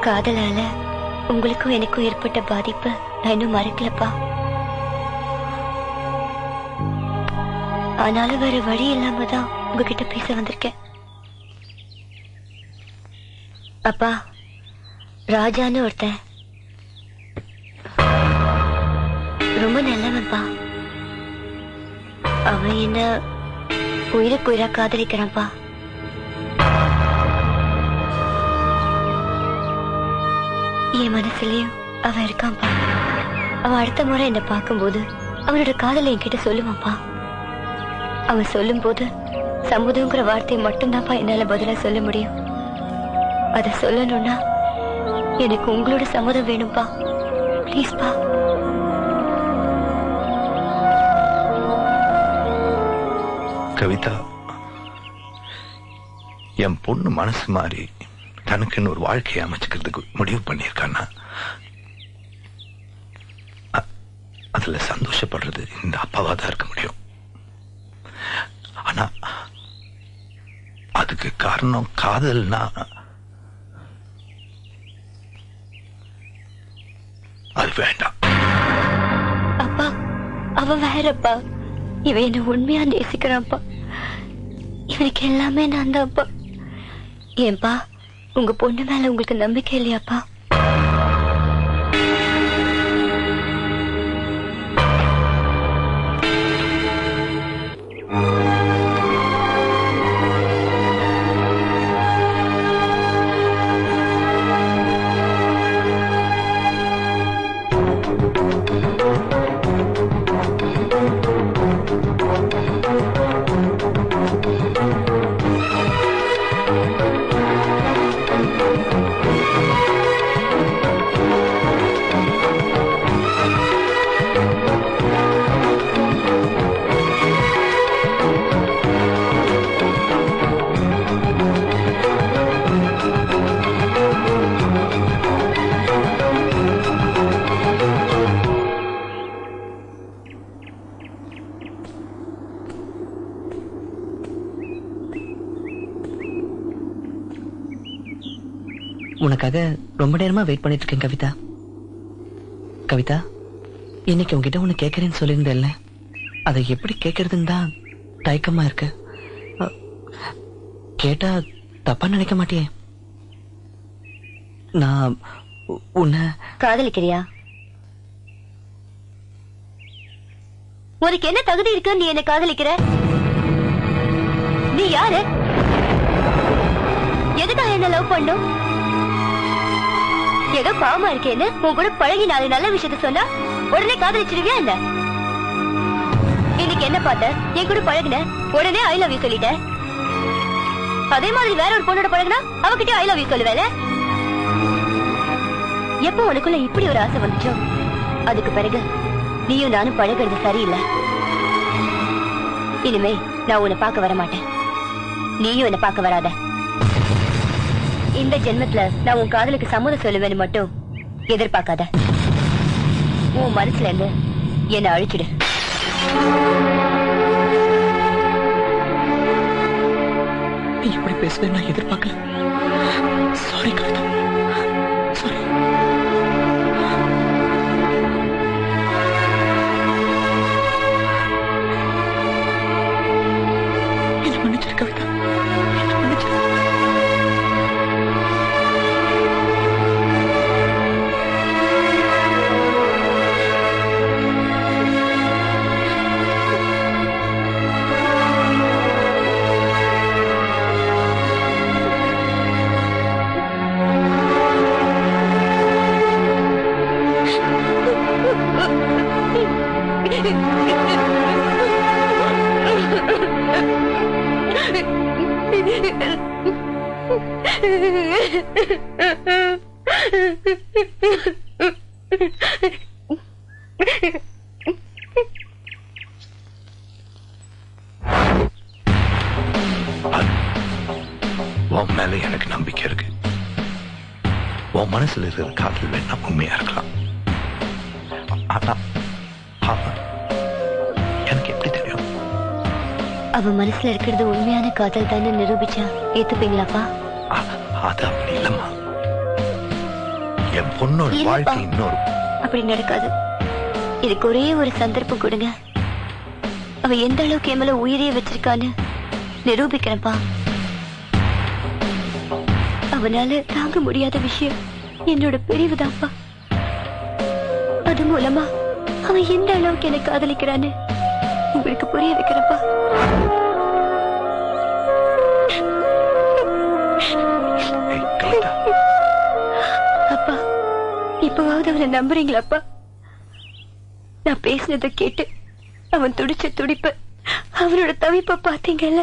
காதலால உங்களுக்கும் எனக்கும் ஏற்பட்ட பாதிப்பு நான் இன்னும் மறக்கலப்பா. ஆனாலும் வேற வழி இல்லாம தான் உங்ககிட்ட பேச வந்திருக்கேன். அப்பா, ராஜான்னு ஒருத்தன் ரொம்ப நல்லவன்பா. அவன் என்ன உயிருக்கு உயிரா காதலிக்கிறான்ப்பா. என் மனசுலயும் அவன் இருக்கான்ப்பா. அவன் அடுத்த முறை என்ன பார்க்கும்போது அவனோட காதலை என்கிட்ட சொல்லுவான்ப்பா. அவன் சொல்லும் போது சம்மதங்கிற வார்த்தையை மட்டும்தான்ப்பா என்னால பதிலா சொல்ல முடியும். அத சொல்லணும்னா எனக்கு உங்களோட சம்மதம் வேணும்பா. ப்ளீஸ்பா. கவிதா, என் பொண்ணு மனசு மாறி தனக்குன்னு ஒரு வாழ்க்கையை அமைச்சுக்கிறதுக்கு முடிவு பண்ணியிருக்கான்னா அதுல சந்தோஷப்படுறது இந்த அப்பாவா தான் இருக்க முடியும். ஆனா அதுக்கு காரணம் காதல்னா அது வேண்டாம். அப்பா, அவன் வேறப்பா. இவன் என்ன உண்மையா நேசிக்கிறான்ப்பா. இவனுக்கு எல்லாமே நான் தான்ப்பா. ஏன்பா, உங்க பொண்ணு மேல உங்களுக்கு நம்பிக்கை இல்லையாப்பா? உனக்காக ரொம்ப நேரமா வெயிட் பண்ணிட்டு இருக்கேன் கவிதா. கவிதா, இன்னைக்கு உங்ககிட்ட ஒண்ணு கேட்கறேன்னு சொல்லியிருந்தேன்ல, அதை எப்படி கேட்கறதுன்னு தான் தயக்கமா இருக்கு. கேட்டா தப்பா நினைக்க மாட்டியே? நான் உன்னை காதலிக்கிறியா? உனக்கு என்ன தகுதி இருக்கு நீ என்ன காதலிக்கிற? நீ யாரு? எதுக்காக என்ன லவ் பண்ணும்? ஏதோ பாவமா இருக்கேன்னு உன் கூட பழகி நாலு நல்ல விஷயத்த சொன்னா உடனே காதலிச்சிருவியா என்ன? இன்னைக்கு என்ன பார்த்த? என் கூட பழகுன உடனே ஐ லவ் யூ சொல்லிட்ட. அதே மாதிரி வேற ஒரு பொண்ணோட பழகுனா அவகிட்ட ஐ லவ் யூ சொல்லுவேல. எப்போ உனக்குள்ள இப்படி ஒரு ஆசை வந்துச்சோ அதுக்கு பிறகு நீயும் நானும் பழகிறது சரியில்லை. இனிமே நான் உன்னை பார்க்க வர மாட்டேன், நீயும் என்ன பார்க்க வராத. இந்த ஜென்மத்துல நான் உன் காதலுக்கு சம்மதம் சொல்லுவேன்னு மட்டும் எதிர்பார்க்காத. உன் மனசுல இருந்து என்ன அழிச்சிடு. நீ இப்படி பேசுவேன் நான் எதிர்பார்க்கல. Sorry Kavitha, sorry. என்ன மன்னிச்சிரு கவிதா, என்ன மன்னிச்சிரு. உன் மேல எனக்கு நம்பிக்கை இருக்கு. உன் மனசுல இருக்கிற காதல் வேணா உண்மையா இருக்கலாம். ஆனா எனக்கு எப்படி தெரியும்? அவ மனசுல இருக்கிறது உண்மையான காதல் தானே நிரூபிச்சா ஏத்துப்பீங்களாப்பா? அது அப்படி இல்லம்மா. என் பொண்ணோட இல்லப்பா. வாழ்க்கை இன்னொரு அப்படி நடக்காது. இதுக்கு ஒரே ஒரு சந்தர்ப்பம் கொடுங்க. அவ எந்த அளவுக்கு என் மேல உயிரையே வச்சிருக்கான்னு நிரூபிக்கிறப்பா. அவனால தாங்க முடியாத விஷயம் என்னோட பிரிவுதான்ப்பா. அது மூலமா அவன் எந்த அளவுக்கு என்னை காதலிக்கிறான்னு உங்களுக்கு புரிய வைக்கிறப்பா. அப்பா, இப்பவாவது அவனை நம்புறீங்களாப்பா? நான் பேசினதை கேட்டு அவன் துடிச்ச துடிப்பு, அவனோட தவிப்ப பாத்தீங்கல்ல.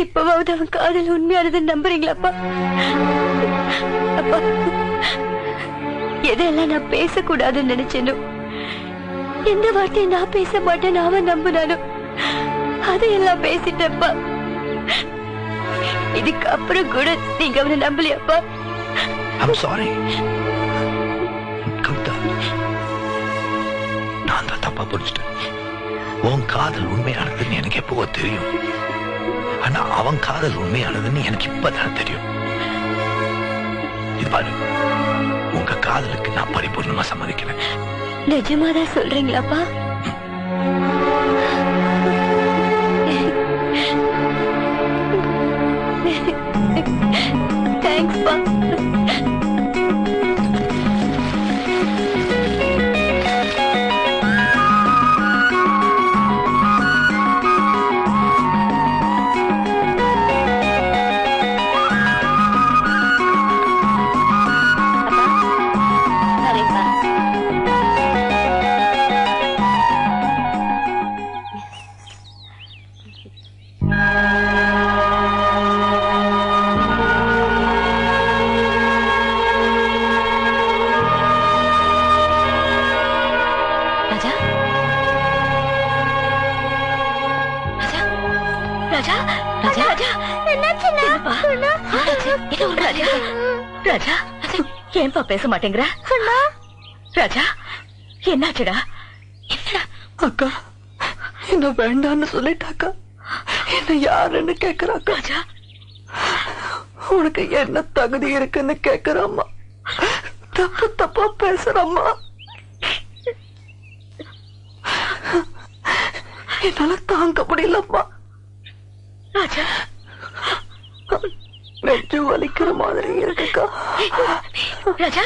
இப்பவாவது அவன் காதல் உண்மையானதுன்னு நம்புறீங்களாப்பா? அப்பா, எதெல்லாம் நான் பேசக்கூடாதுன்னு நினைச்சேனோ, எந்த வார்த்தையை நான் பேச மாட்டேன்னு அவன் நம்பினானோ அதையெல்லாம் பேசிட்டப்பா. இதுக்கு அப்புறம் கூட நீங்க அவனை நம்பலையாப்பா? I'm sorry. கவிதா, நான் தான் தப்பா புரிஞ்சுட்டேன். உன் காதல் உண்மையானதுன்னு எனக்கு எப்பவோ தெரியும். ஆனா அவன் காதல் உண்மையானதுன்னு எனக்கு இப்பதான் தெரியும். இது பாரு, உங்க காதலுக்கு நான் பரிபூர்ணமா சம்மதிக்கிறேன். நிஜமாதான் சொல்றீங்களாப்பா? தேங்க்ஸ்ப்பா. ஏன்பா பேச மாட்டேங்கிற? ராஜா, என்னாச்சுடா? என்னடா? அக்கா, என்ன வேண்டான்னு சொல்லிட்டாக்கா. என்ன யாருன்னு கேக்குறாக்கா. ராஜா, உனக்கு என்ன தகுதி இருக்குன்னு கேக்குறாம்மா. தப்பு தப்பா பேசுறம்மா. என்னால தாங்க முடியலம்மா. ராஜா, நெஞ்சு வலிக்கிற மாதிரி இருக்குக்கா. ராஜா,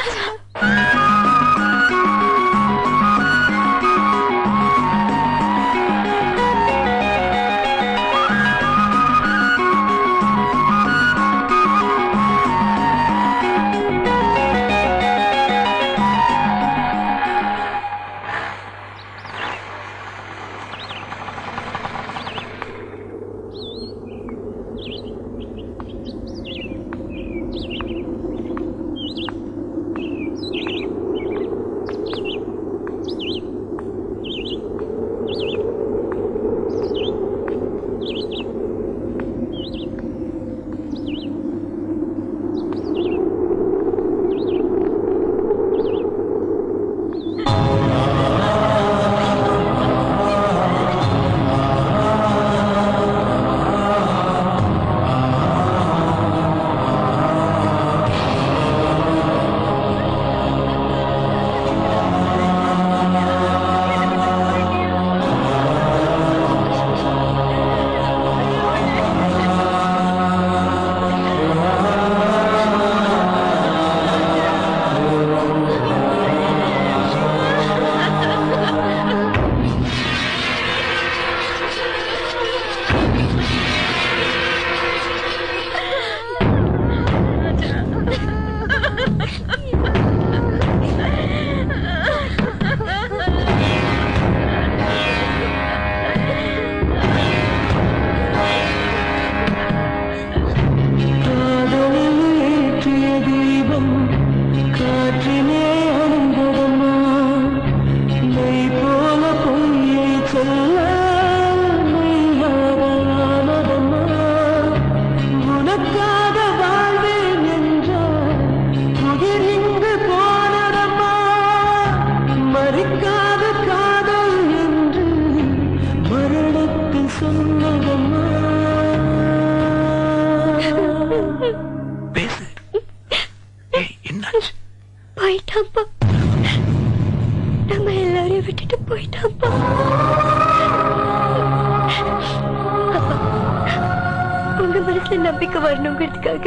உங்க மனசுல நம்பிக்கை வரணுங்கிறதுக்காக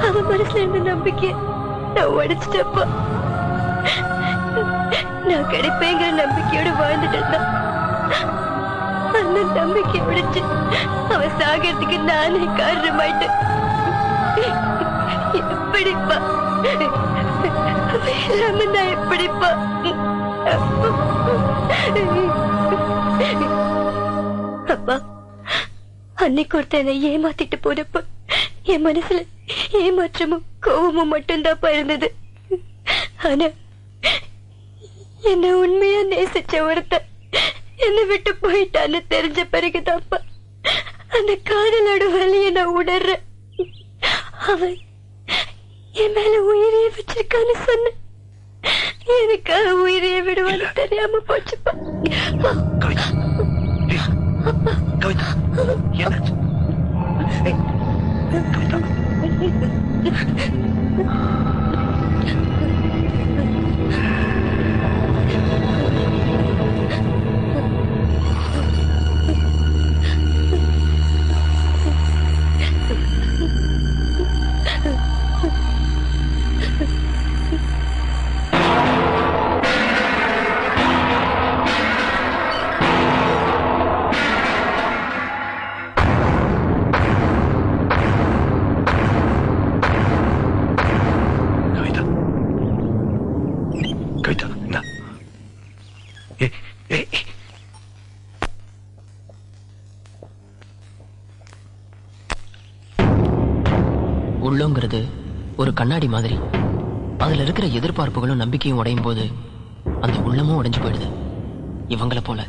அவன் மனசுல இருந்த நம்பிக்கைய நான் உடைச்சிட்டப்பா. நான் கிடைப்பேங்கிற நம்பிக்கையோட வாழ்ந்துட்டு இருந்தான். அந்த நம்பிக்கை உடைச்சு அவன் சாகிறதுக்கு நானே காரணமாயிட்டேன். எப்படிப்பா நான் எப்படிப்பா? அப்பா, அன்னைக்கு ஒருத்தன் என்னை ஏமாத்திட்டு போனப்ப என் மனசுல ஏமாற்றமும் கோபமும் மட்டும்தான் இருந்தது. ஆனா என்ன உண்மையா நேசிச்ச ஒருத்தன் என்னை விட்டு போயிட்டான்னு தெரிஞ்ச பிறகுதான்ப்பா அந்த காதலோட வலிய நான் உணர்றேன். அவன் என் மேல உயிரையே வச்சிருக்கான்னு சொன்ன எனக்காக உயிரையே விடுவான்னு தெரியாம போச்சுப்பா. கவிதா, கவிதா, என்னாச்சு? கவிதா, உள்ளங்கிறது ஒரு கண்ணாடி மாதிரி. அதுல இருக்கிற எதிர்பார்ப்புகளும் நம்பிக்கையும் உடையும் போது அந்த உள்ளமும் உடைஞ்சு போயிடுது. இவங்களை போல